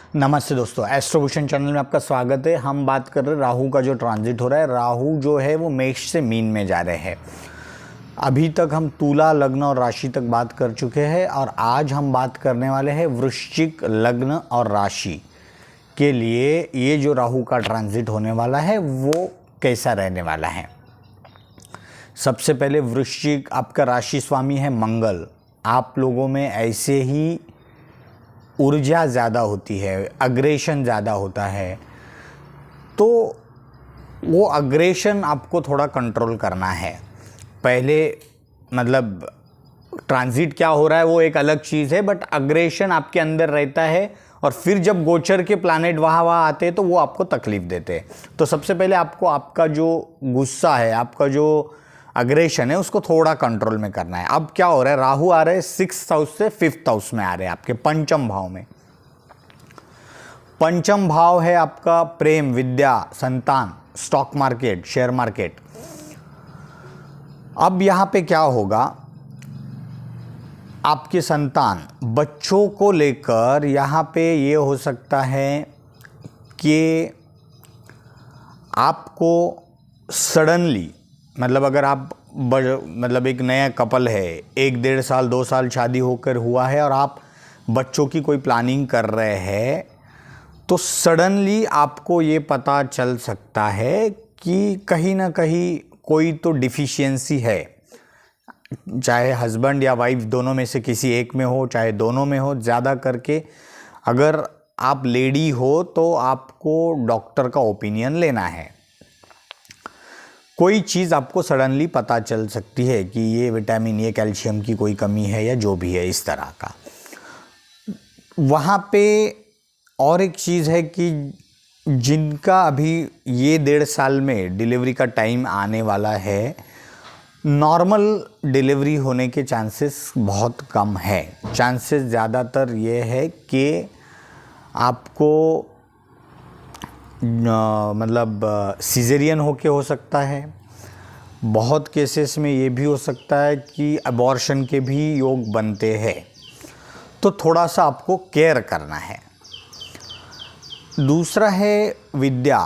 नमस्ते दोस्तों, एस्ट्रोभूषण चैनल में आपका स्वागत है। हम बात कर रहे हैं राहु का जो ट्रांजिट हो रहा है। राहु जो है वो मेष से मीन में जा रहे हैं। अभी तक हम तुला लग्न और राशि तक बात कर चुके हैं और आज हम बात करने वाले हैं वृश्चिक लग्न और राशि के लिए ये जो राहु का ट्रांजिट होने वाला है वो कैसा रहने वाला है। सबसे पहले वृश्चिक, आपका राशि स्वामी है मंगल। आप लोगों में ऐसे ही ऊर्जा ज़्यादा होती है, अग्रेशन ज़्यादा होता है, तो वो अग्रेशन आपको थोड़ा कंट्रोल करना है। पहले मतलब ट्रांजिट क्या हो रहा है वो एक अलग चीज़ है, बट अग्रेशन आपके अंदर रहता है और फिर जब गोचर के प्लैनेट वहाँ आते हैं तो वो आपको तकलीफ़ देते हैं। तो सबसे पहले आपको आपका जो गुस्सा है, आपका जो अग्रेशन है, उसको थोड़ा कंट्रोल में करना है। अब क्या हो रहा है, राहु आ रहे हैं 6th हाउस से 5th हाउस में आ रहे हैं, आपके पंचम भाव में। पंचम भाव है आपका प्रेम, विद्या, संतान, स्टॉक मार्केट, शेयर मार्केट। अब यहां पे क्या होगा, आपके संतान, बच्चों को लेकर यहां पे ये हो सकता है कि आपको सडनली, मतलब अगर आप मतलब एक नया कपल है, 1-1.5 साल 2 साल शादी होकर हुआ है और आप बच्चों की कोई प्लानिंग कर रहे हैं, तो सडनली आपको ये पता चल सकता है कि कहीं ना कहीं कोई तो डिफिशियंसी है, चाहे हस्बैंड या वाइफ दोनों में से किसी एक में हो, चाहे दोनों में हो। ज़्यादा करके अगर आप लेडी हो तो आपको डॉक्टर का ओपिनियन लेना है। कोई चीज़ आपको सडनली पता चल सकती है कि ये विटामिन, ये कैल्शियम की कोई कमी है या जो भी है इस तरह का। वहाँ पे और एक चीज़ है कि जिनका अभी ये 1.5 साल में डिलीवरी का टाइम आने वाला है, नॉर्मल डिलीवरी होने के चांसेस बहुत कम है। चांसेस ज़्यादातर ये है कि आपको मतलब सीज़ेरियन होके हो सकता है। बहुत केसेस में ये भी हो सकता है कि अबॉर्शन के भी योग बनते हैं, तो थोड़ा सा आपको केयर करना है। दूसरा है विद्या,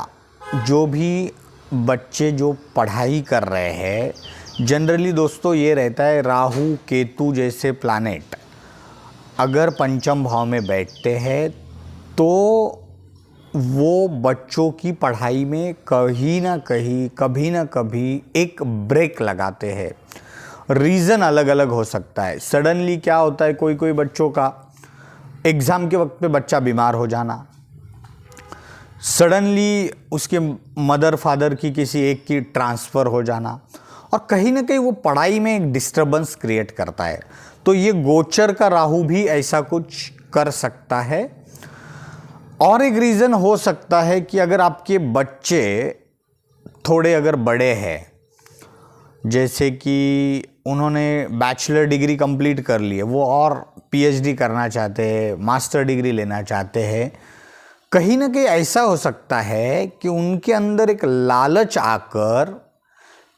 जो भी बच्चे जो पढ़ाई कर रहे हैं, जनरली दोस्तों ये रहता है राहु केतु जैसे प्लैनेट अगर पंचम भाव में बैठते हैं तो वो बच्चों की पढ़ाई में कहीं ना कहीं, कभी ना कभी एक ब्रेक लगाते हैं। रीज़न अलग अलग हो सकता है। सडनली क्या होता है, कोई कोई बच्चों का एग्ज़ाम के वक्त पे बच्चा बीमार हो जाना, सडनली उसके मदर फादर की किसी एक की ट्रांसफ़र हो जाना, और कहीं ना कहीं वो पढ़ाई में एक डिस्टर्बेंस क्रिएट करता है। तो ये गोचर का राहु भी ऐसा कुछ कर सकता है। और एक रीज़न हो सकता है कि अगर आपके बच्चे थोड़े अगर बड़े हैं, जैसे कि उन्होंने बैचलर डिग्री कंप्लीट कर ली है, वो और पीएचडी करना चाहते हैं, मास्टर डिग्री लेना चाहते हैं, कहीं ना कहीं ऐसा हो सकता है कि उनके अंदर एक लालच आकर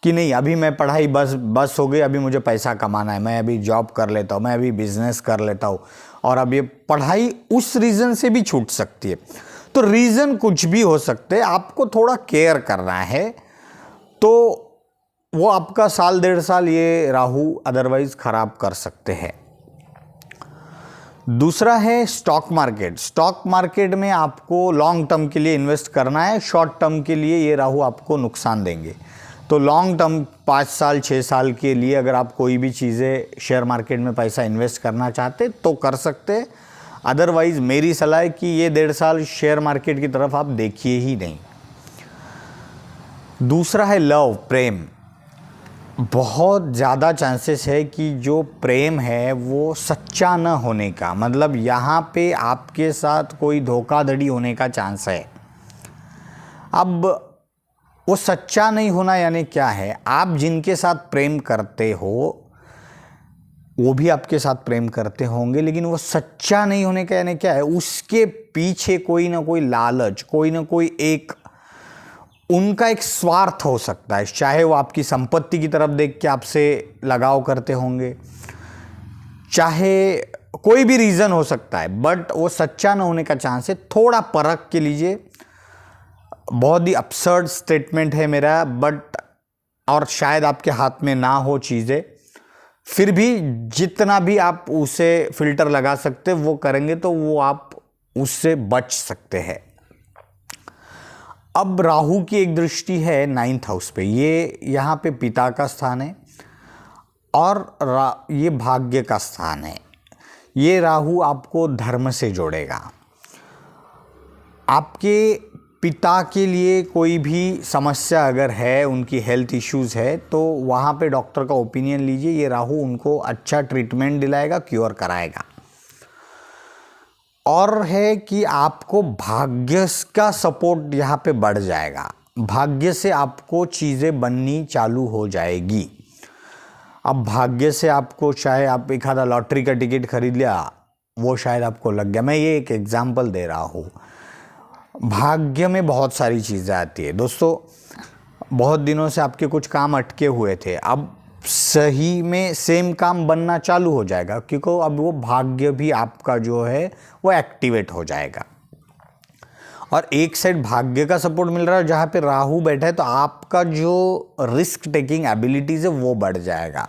कि नहीं, अभी मैं पढ़ाई बस हो गई, अभी मुझे पैसा कमाना है, मैं अभी जॉब कर लेता हूँ, मैं अभी बिजनेस कर लेता हूँ, और अब ये पढ़ाई उस रीज़न से भी छूट सकती है। तो रीज़न कुछ भी हो सकते हैं, आपको थोड़ा केयर करना है। तो वो आपका 1-1.5 साल ये राहु अदरवाइज ख़राब कर सकते हैं। दूसरा है स्टॉक मार्केट। स्टॉक मार्केट में आपको लॉन्ग टर्म के लिए इन्वेस्ट करना है, शॉर्ट टर्म के लिए ये राहु आपको नुकसान देंगे। तो लॉन्ग टर्म 5 साल 6 साल के लिए अगर आप कोई भी चीज़ें शेयर मार्केट में पैसा इन्वेस्ट करना चाहते तो कर सकते। अदरवाइज़ मेरी सलाह है कि ये 1.5 साल शेयर मार्केट की तरफ आप देखिए ही नहीं। दूसरा है लव, प्रेम। बहुत ज़्यादा चांसेस है कि जो प्रेम है वो सच्चा न होने का, मतलब यहाँ पे आपके साथ कोई धोखाधड़ी होने का चांस है। अब वो सच्चा नहीं होना यानी क्या है, आप जिनके साथ प्रेम करते हो वो भी आपके साथ प्रेम करते होंगे, लेकिन वो सच्चा नहीं होने का यानी क्या है, उसके पीछे कोई ना कोई लालच, कोई ना कोई एक उनका एक स्वार्थ हो सकता है। चाहे वो आपकी संपत्ति की तरफ देख के आपसे लगाव करते होंगे, चाहे कोई भी रीज़न हो सकता है, बट वो सच्चा ना होने का चांस है। थोड़ा परख के लीजिए। बहुत ही अपसर्ड स्टेटमेंट है मेरा, बट और शायद आपके हाथ में ना हो चीज़ें, फिर भी जितना भी आप उसे फिल्टर लगा सकते वो करेंगे तो वो आप उससे बच सकते हैं। अब राहु की एक दृष्टि है 9th हाउस पे, ये यहाँ पे पिता का स्थान है और ये भाग्य का स्थान है। ये राहु आपको धर्म से जोड़ेगा। आपके पिता के लिए कोई भी समस्या अगर है, उनकी हेल्थ इश्यूज़ है, तो वहाँ पे डॉक्टर का ओपिनियन लीजिए। ये राहु उनको अच्छा ट्रीटमेंट दिलाएगा, क्योर कराएगा। और है कि आपको भाग्य का सपोर्ट यहाँ पे बढ़ जाएगा। भाग्य से आपको चीज़ें बननी चालू हो जाएगी। अब भाग्य से आपको, चाहे आप एक आधा लॉटरी का टिकट खरीद लिया, वो शायद आपको लग गया। मैं ये एक एग्जांपल दे रहा हूँ। भाग्य में बहुत सारी चीज़ें आती है दोस्तों। बहुत दिनों से आपके कुछ काम अटके हुए थे, अब सही में सेम काम बनना चालू हो जाएगा, क्योंकि अब वो भाग्य भी आपका जो है वो एक्टिवेट हो जाएगा। और एक साइड भाग्य का सपोर्ट मिल रहा है, जहाँ पे राहु बैठा है, तो आपका जो रिस्क टेकिंग एबिलिटीज है वो बढ़ जाएगा।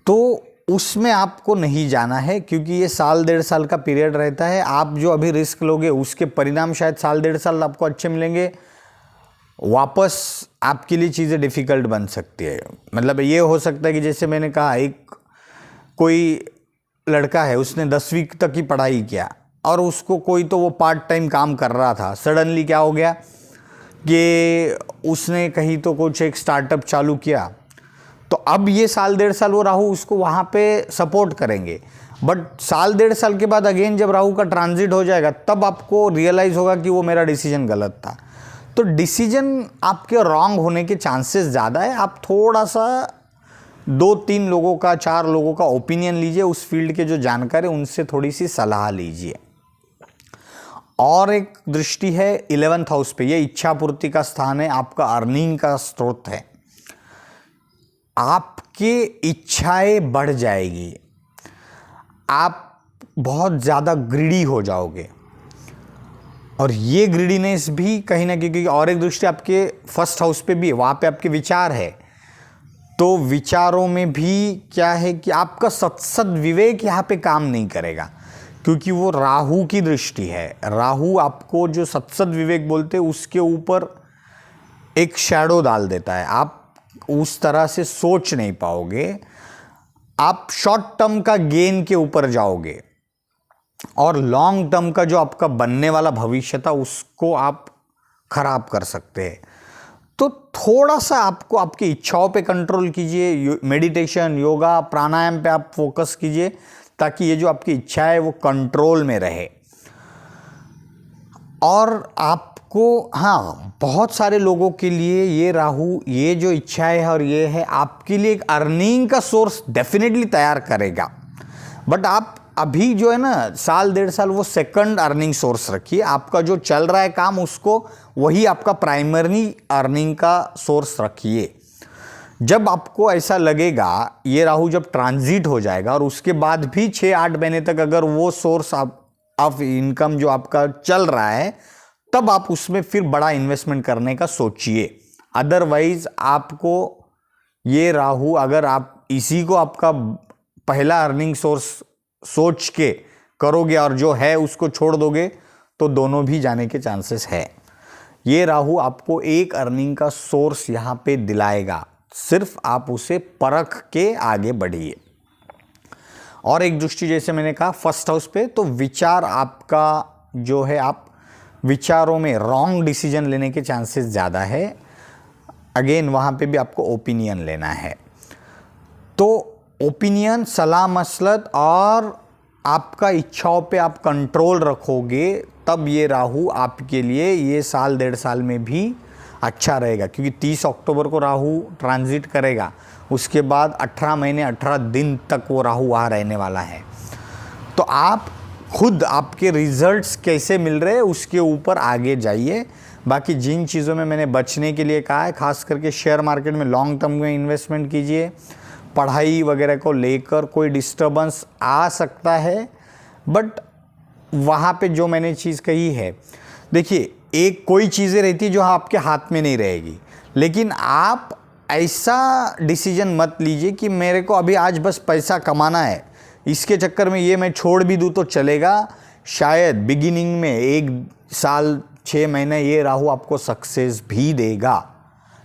तो उसमें आपको नहीं जाना है, क्योंकि ये साल 1.5 साल का पीरियड रहता है। आप जो अभी रिस्क लोगे उसके परिणाम शायद साल 1.5 साल आपको अच्छे मिलेंगे। वापस आपके लिए चीज़ें डिफ़िकल्ट बन सकती है। मतलब ये हो सकता है कि जैसे मैंने कहा, एक कोई लड़का है, उसने 10वीं तक की पढ़ाई किया और उसको कोई तो वो पार्ट टाइम काम कर रहा था। सडनली क्या हो गया कि उसने कहीं तो कुछ एक स्टार्टअप चालू किया, तो अब ये साल 1.5 साल वो राहु उसको वहाँ पे सपोर्ट करेंगे। बट साल 1.5 साल के बाद अगेन जब राहु का ट्रांजिट हो जाएगा, तब आपको रियलाइज़ होगा कि वो मेरा डिसीजन गलत था। तो डिसीजन आपके रॉन्ग होने के चांसेस ज़्यादा है। आप थोड़ा सा 2-3 लोगों का, 4 लोगों का ओपिनियन लीजिए, उस फील्ड के जो जानकार है उनसे थोड़ी सी सलाह लीजिए। और एक दृष्टि है 11th हाउस पे, ये इच्छा पूर्ति का स्थान है, आपका अर्निंग का स्रोत है। आपकी इच्छाएं बढ़ जाएगी, आप बहुत ज़्यादा ग्रीडी हो जाओगे। और ये ग्रीडीनेस भी कहीं ना कहीं, और एक दृष्टि आपके 1st हाउस पे भी है, वहाँ पे आपके विचार है। तो विचारों में भी क्या है कि आपका सत्सद विवेक यहाँ पे काम नहीं करेगा, क्योंकि वो राहु की दृष्टि है। राहु आपको जो सत्सद विवेक बोलते हैं उसके ऊपर एक शैडो डाल देता है। आप उस तरह से सोच नहीं पाओगे, आप शॉर्ट टर्म का गेन के ऊपर जाओगे और लॉन्ग टर्म का जो आपका बनने वाला भविष्य था उसको आप खराब कर सकते हैं। तो थोड़ा सा आपको आपकी इच्छाओं पे कंट्रोल कीजिए। मेडिटेशन, योगा, प्राणायाम पे आप फोकस कीजिए, ताकि ये जो आपकी इच्छा है वो कंट्रोल में रहे। और आपको, हाँ, बहुत सारे लोगों के लिए ये राहु, ये जो इच्छाएं है और ये है, आपके लिए एक अर्निंग का सोर्स डेफिनेटली तैयार करेगा। बट आप अभी जो है ना, साल 1.5 साल वो सेकंड अर्निंग सोर्स रखिए। आपका जो चल रहा है काम, उसको वही आपका प्राइमरी अर्निंग का सोर्स रखिए। जब आपको ऐसा लगेगा, ये राहु जब ट्रांजिट हो जाएगा और उसके बाद भी 6-8 महीने तक अगर वो सोर्स ऑफ इनकम जो आपका चल रहा है, तब आप उसमें फिर बड़ा इन्वेस्टमेंट करने का सोचिए। अदरवाइज आपको ये राहु, अगर आप इसी को आपका पहला अर्निंग सोर्स सोच के करोगे और जो है उसको छोड़ दोगे, तो दोनों भी जाने के चांसेस है। ये राहु आपको एक अर्निंग का सोर्स यहाँ पे दिलाएगा, सिर्फ आप उसे परख के आगे बढ़िए। और एक दृष्टि जैसे मैंने कहा 1st हाउस पे, तो विचार आपका जो है, आप विचारों में रॉन्ग डिसीजन लेने के चांसेस ज़्यादा है। अगेन वहाँ पे भी आपको ओपिनियन लेना है। तो ओपिनियन, सलाह मसलत और आपका इच्छाओं पे आप कंट्रोल रखोगे, तब ये राहु आपके लिए ये साल 1.5 साल में भी अच्छा रहेगा। क्योंकि 30 अक्टूबर को राहु ट्रांजिट करेगा, उसके बाद 18 महीने 18 दिन तक वो राहु वहाँ रहने वाला है। तो आप खुद आपके रिजल्ट्स कैसे मिल रहे हैं उसके ऊपर आगे जाइए। बाकी जिन चीज़ों में मैंने बचने के लिए कहा है, खास करके शेयर मार्केट में लॉन्ग टर्म में इन्वेस्टमेंट कीजिए, पढ़ाई वगैरह को लेकर कोई डिस्टर्बेंस आ सकता है, बट वहाँ पे जो मैंने चीज़ कही है, देखिए एक कोई चीज़ें रहती है जो आपके हाथ में नहीं रहेगी, लेकिन आप ऐसा डिसीजन मत लीजिए कि मेरे को अभी आज बस पैसा कमाना है, इसके चक्कर में ये मैं छोड़ भी दूँ तो चलेगा। शायद बिगिनिंग में 1 साल 6 महीने ये राहु आपको सक्सेस भी देगा,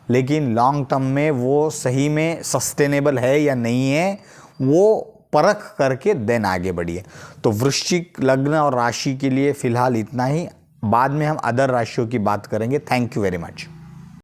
लेकिन लॉन्ग टर्म में वो सही में सस्टेनेबल है या नहीं है, वो परख करके देन आगे बढ़िए। तो वृश्चिक लग्न और राशि के लिए फ़िलहाल इतना ही, बाद में हम अदर राशियों की बात करेंगे। Thank you very much.